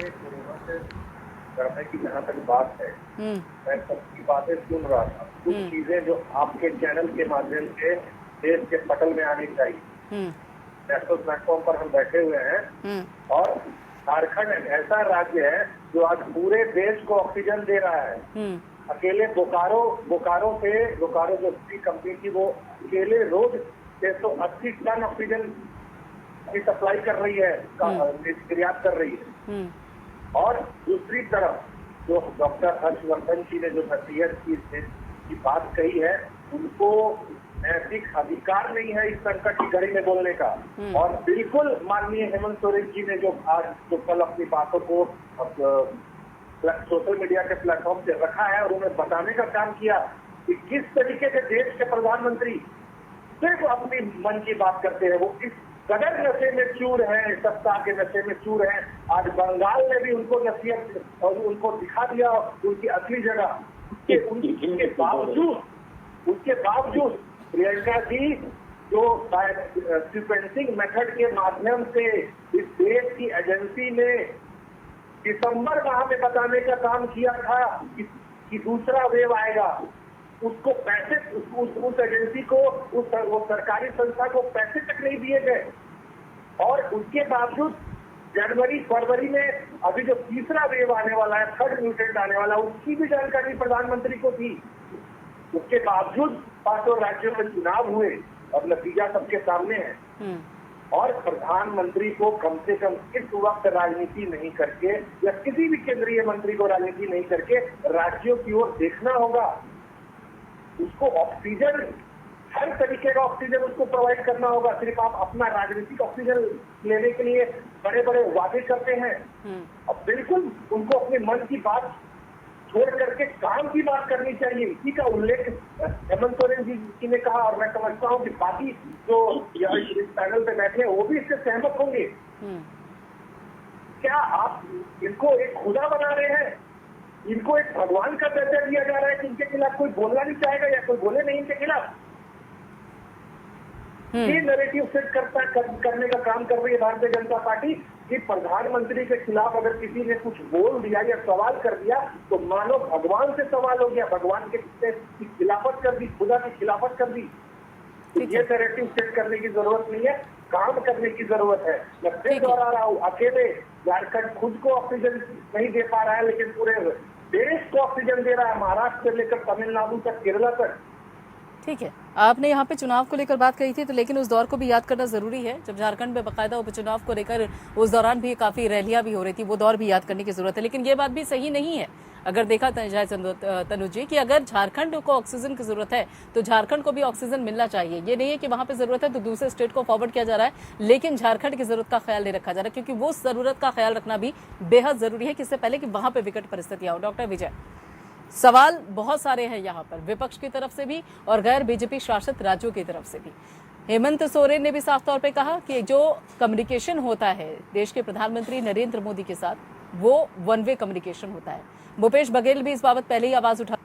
देखिए, कोरोना से लड़ने की जहाँ तक बात है, मैं सबकी बातें सुन रहा था। कुछ चीजें जो आपके चैनल के माध्यम से देश के पटल में आनी चाहिए। नेशनल प्लेटफॉर्म पर हम बैठे हुए हैं और झारखंड एक ऐसा राज्य है जो आज पूरे देश को ऑक्सीजन दे रहा है। अकेले बोकारो जो कंपनी थी, वो अकेले रोज 680 टन ऑक्सीजन की सप्लाई कर रही है, निर्यात कर रही है। और दूसरी तरफ जो डॉक्टर हर्षवर्धन जी ने जो नसीहत की बात कही है, उनको नैतिक अधिकार नहीं है इस संकट की घड़ी में बोलने का। और बिल्कुल माननीय हेमंत सोरेन जी ने जो आज जो कल अपनी बातों को सोशल मीडिया के प्लेटफॉर्म से रखा है और उन्हें बताने का काम किया कि किस तरीके से देश के प्रधानमंत्री सिर्फ अपनी मन की बात करते हैं। वो इस कदर नशे में चूर है, सत्ता के नशे में चूर है। आज बंगाल ने भी उनको नसीहत और उनको दिखा दिया उनकी असली जगह। उसके बावजूद प्रियंका जी जो सीक्वेंसिंग मेथड के माध्यम से इस देश की एजेंसी ने दिसंबर माह में बताने का काम किया था कि दूसरा वेव आएगा, उसको पैसे उस एजेंसी को वो सरकारी संस्था को पैसे तक नहीं दिए गए। और उसके बावजूद जनवरी फरवरी में अभी जो तीसरा वेव आने वाला है, थर्ड म्यूटेंट आने वाला है, उसकी भी जानकारी प्रधानमंत्री को थी। उसके बावजूद 5 राज्यों में चुनाव हुए और नतीजा सबके सामने है। और प्रधानमंत्री को कम से कम इस वक्त राजनीति नहीं करके या किसी भी केंद्रीय मंत्री को राजनीति नहीं करके राज्यों की ओर देखना होगा। उसको ऑक्सीजन, हर तरीके का ऑक्सीजन उसको प्रोवाइड करना होगा। सिर्फ आप अपना राजनीतिक ऑक्सीजन लेने के लिए बड़े बड़े वादे करते हैं। अब बिल्कुल उनको अपने मन की बात छोड़ करके काम की बात करनी चाहिए। इसी का उल्लेख हेमंत सोरेन जी ने कहा और मैं समझता हूँ कि बाकी जो इस पैनल पे बैठे हैं वो भी इससे सहमत होंगे। क्या आप इनको एक खुदा बना रहे हैं? इनको एक भगवान का दर्जा दिया जा रहा है कि इनके खिलाफ कोई बोलना नहीं चाहेगा या कोई बोले नहीं इनके खिलाफ। ये नैरेटिव सेट करने का काम कर रही है भारतीय जनता पार्टी कि प्रधानमंत्री के खिलाफ अगर किसी ने कुछ बोल दिया या सवाल कर दिया तो मानो भगवान से सवाल हो गया, भगवान के खिलाफत कर दी, खुदा की खिलाफत कर दी। तो ये नैरेटिव सेट करने की जरूरत नहीं है, काम करने की जरूरत है। मैं फिर दोहरा रहा हूँ, अकेले झारखंड खुद को ऑक्सीजन नहीं दे पा रहा है, लेकिन पूरे देश को ऑक्सीजन दे रहा है, महाराष्ट्र से लेकर तमिलनाडु तक, केरला तक। ठीक है, आपने यहाँ पे चुनाव को लेकर बात कही थी, तो लेकिन उस दौर को भी याद करना जरूरी है जब झारखंड में बाकायदा उपचुनाव को लेकर उस दौरान भी काफी रैलियां भी हो रही थी। वो दौर भी याद करने की जरूरत है। लेकिन ये बात भी सही नहीं है अगर देखा जाए तनुज जी कि अगर झारखंड को ऑक्सीजन की जरूरत है तो झारखंड को भी ऑक्सीजन मिलना चाहिए। ये नहीं है कि वहां पे जरूरत है तो दूसरे स्टेट को फॉरवर्ड किया जा रहा है लेकिन झारखंड की जरूरत का ख्याल नहीं रखा जा रहा, क्योंकि वो जरूरत का ख्याल रखना भी बेहद जरूरी है, इससे पहले कि वहां पर विकट परिस्थितियां हो। डॉक्टर विजय, सवाल बहुत सारे हैं यहाँ पर, विपक्ष की तरफ से भी और गैर बीजेपी शासित राज्यों की तरफ से भी। हेमंत सोरेन ने भी साफ तौर पे कहा कि जो कम्युनिकेशन होता है देश के प्रधानमंत्री नरेंद्र मोदी के साथ, वो वन वे कम्युनिकेशन होता है। भूपेश बघेल भी इस बाबत पहले ही आवाज उठा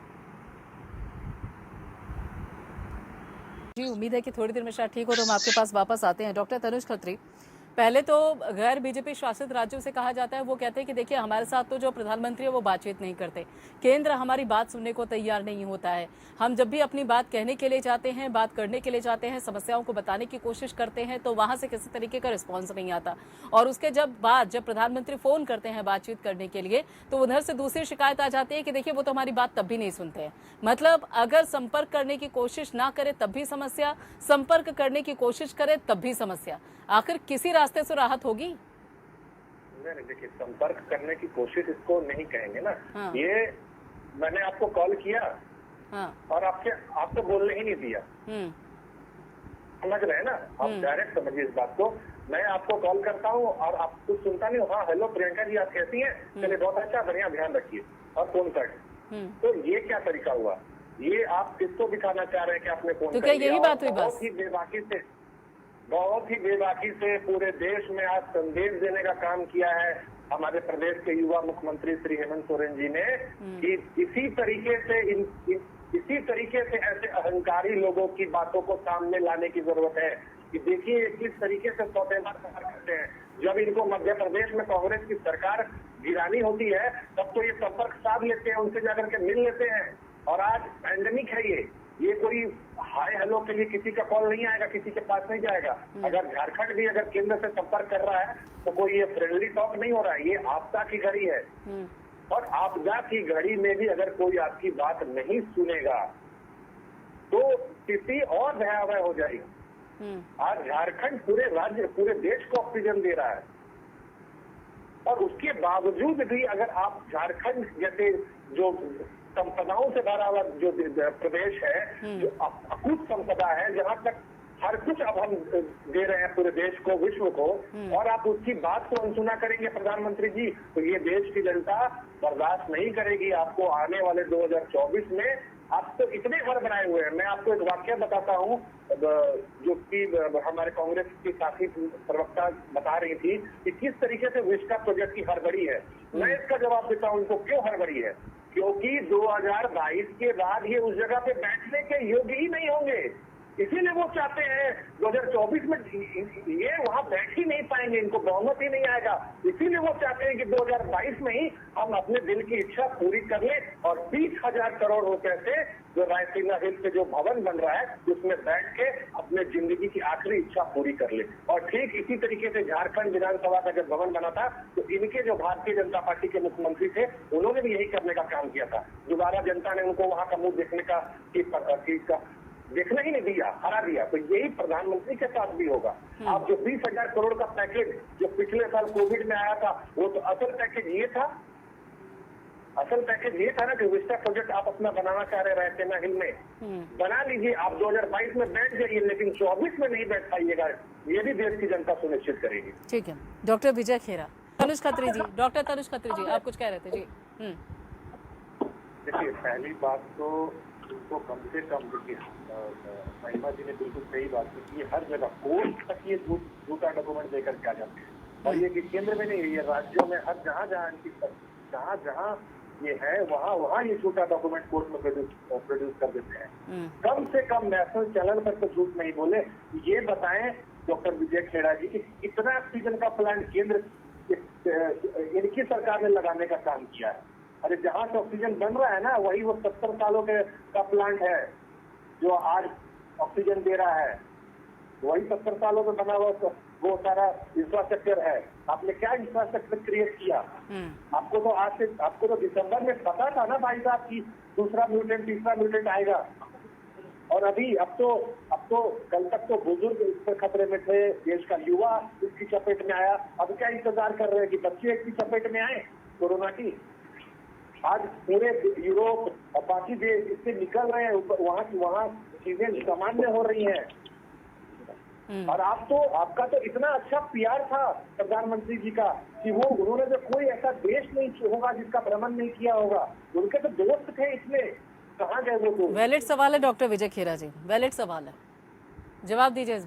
जी। उम्मीद है कि थोड़ी देर में शायद ठीक हो तो हम आपके पास वापस आते हैं। डॉक्टर तनुज खत्री, पहले तो गैर बीजेपी शासित राज्यों से कहा जाता है, वो कहते हैं कि देखिए हमारे साथ तो जो प्रधानमंत्री है वो बातचीत नहीं करते, केंद्र हमारी बात सुनने को तैयार नहीं होता है। हम जब भी अपनी बात कहने के लिए जाते हैं, बात करने के लिए जाते हैं, समस्याओं को बताने की कोशिश करते हैं तो वहां से किसी तरीके का रिस्पॉन्स नहीं आता। और उसके जब प्रधानमंत्री फोन करते हैं बातचीत करने के लिए तो उधर से दूसरी शिकायत आ जाती है कि देखिए वो तो हमारी बात तब भी नहीं सुनते हैं। मतलब अगर संपर्क करने की कोशिश ना करे तब भी समस्या, संपर्क करने की कोशिश करे तब भी समस्या। आखिर किसी रास्ते से राहत होगी? नहीं, देखिए संपर्क करने की कोशिश इसको नहीं कहेंगे ना। हाँ। ये मैंने आपको कॉल किया और आपको बोलने ही नहीं दिया। समझ रहे हैं ना आप? डायरेक्ट समझिए इस बात को। मैं आपको कॉल करता हूँ और आप कुछ सुनता नहीं हो। हाँ हेलो प्रियंका जी, आप कैसी हैं? चलिए बहुत अच्छा, बढ़िया, ध्यान रखिए, और फोन कट। तो ये क्या तरीका हुआ? ये आप किसको दिखाना चाह रहे हैं कि आपने फोन तो क्या यही बात हुई? बहुत ही बेबाकी से पूरे देश में आज संदेश देने का काम किया है हमारे प्रदेश के युवा मुख्यमंत्री श्री हेमंत सोरेन जी ने कि इसी तरीके से ऐसे अहंकारी लोगों की बातों को सामने लाने की जरूरत है। कि देखिए ये किस तरीके से सौतेबार कार्य करते हैं। जब इनको मध्य प्रदेश में कांग्रेस की सरकार गिरानी होती है तब तो ये संपर्क साध लेते हैं, उनसे जाकर के मिल लेते हैं। और आज पैंडेमिक है ये कोई हाय हेलो के लिए किसी का कॉल नहीं आएगा, किसी के पास नहीं जाएगा। अगर झारखंड भी अगर केंद्र से संपर्क कर रहा है तो कोई ये फ्रेंडली टॉक नहीं हो रहा है, ये आपदा की घड़ी है। और आपदा की घड़ी में भी अगर कोई आपकी बात नहीं सुनेगा तो स्थिति और भयावह हो जाएगी। आज झारखंड पूरे राज्य पूरे देश को ऑक्सीजन दे रहा है और उसके बावजूद भी अगर आप झारखंड जैसे जो संपदाओं से भरा हुआ जो प्रदेश है, जो अकूत संपदा है, जहां तक हर कुछ अब हम दे रहे हैं पूरे देश को, विश्व को, और आप उसकी बात को अनसुना करेंगे प्रधानमंत्री जी, तो ये देश की जनता बर्दाश्त नहीं करेगी। आपको आने वाले 2024 में आप तो इतने घर बनाए हुए हैं। मैं आपको एक वाक्य बताता हूँ जो कि हमारे कांग्रेस की साथी प्रवक्ता बता रही थी कि किस तरीके से विस्टा प्रोजेक्ट की हड़बड़ी है। मैं इसका जवाब देता हूँ उनको क्यों हड़बड़ी है। क्योंकि 2022 के बाद ये उस जगह पे बैठने के योग्य ही नहीं होंगे, इसीलिए वो चाहते हैं 2024 में ये वहां बैठ ही नहीं पाएंगे, इनको बहुमत ही नहीं आएगा। इसीलिए वो चाहते हैं कि 2022 में ही हम अपने दिल की इच्छा पूरी कर लें और 20,000 करोड़ रुपए से जो रायसीना हिल पे जो भवन बन रहा है उसमें बैठ के अपने जिंदगी की आखिरी इच्छा पूरी कर ले। और ठीक इसी तरीके से झारखंड विधानसभा का जब भवन बना था तो इनके जो भारतीय जनता पार्टी के मुख्यमंत्री थे उन्होंने भी यही करने का काम किया था। दोबारा जनता ने उनको वहां का मुंह देखने का देखना ही नहीं दिया, हरा दिया। तो यही प्रधानमंत्री के साथ भी होगा। आप जो 20,000 करोड़ का पैकेज जो पिछले साल कोविड में आया था वो तो असल पैकेज ये था, असल पैकेज ये था ना कि विस्टा प्रोजेक्ट आप अपना बनाना चाह रहे रायसीना हिल में, बना लीजिए आप 2022 में बैठ जाइए, लेकिन 24 में नहीं बैठ पाइएगा। ये भी देश की जनता सुनिश्चित करेगी। ठीक है, डॉक्टर विजय खेरा। तनुज खत्री जी, डॉक्टर तनुज खत्री जी, आप कुछ कह रहे थे जी। देखिए, पहली बात तो उनको कम से कम, देखिए महिमा जी ने बिल्कुल सही बात की कि हर जगह कोर्ट तक ये झूठा डॉक्यूमेंट देकर के आ जाते हैं। और ये कि केंद्र में नहीं, ये राज्यों में हर जहाँ जहाँ ये है वहाँ ये झूठा डॉक्यूमेंट कोर्ट में प्रोड्यूस कर देते हैं। कम से कम नेशनल चैनल पर तो झूठ नहीं बोले। ये बताएं डॉक्टर विजय खेड़ा जी कि कितना ऑक्सीजन का प्लांट केंद्र इनकी सरकार ने लगाने का काम किया है। अरे जहां से ऑक्सीजन बन रहा है ना वही वो 70 सालों का प्लांट है जो आज ऑक्सीजन दे रहा है, वही 70 सालों में बना हुआ वो सारा इंफ्रास्ट्रक्चर है। आपने क्या इंफ्रास्ट्रक्चर क्रिएट किया? आपको तो दिसंबर में पता था ना भाई साहब की दूसरा म्यूटेंट तीसरा म्यूटेंट आएगा। और अभी अब तो कल तक तो बुजुर्ग इस पर खतरे में थे, देश का युवा इसकी चपेट में आया। अब क्या इंतजार कर रहे हैं कि बच्चे इसकी चपेट में आए कोरोना की? आज पूरे यूरोप और बाकी देश इससे निकल रहे हैं, वहाँ चीजें सामान्य हो रही हैं। और आपका तो इतना अच्छा पीआर था प्रधानमंत्री जी का कि उन्होंने तो कोई ऐसा देश नहीं होगा जिसका भ्रमण नहीं किया होगा। उनके तो दोस्त थे इसमें, कहाँ गए वो दोस्त? वैलिड सवाल है डॉक्टर विजय खेरा जी, वैलिड सवाल है, जवाब दीजिए।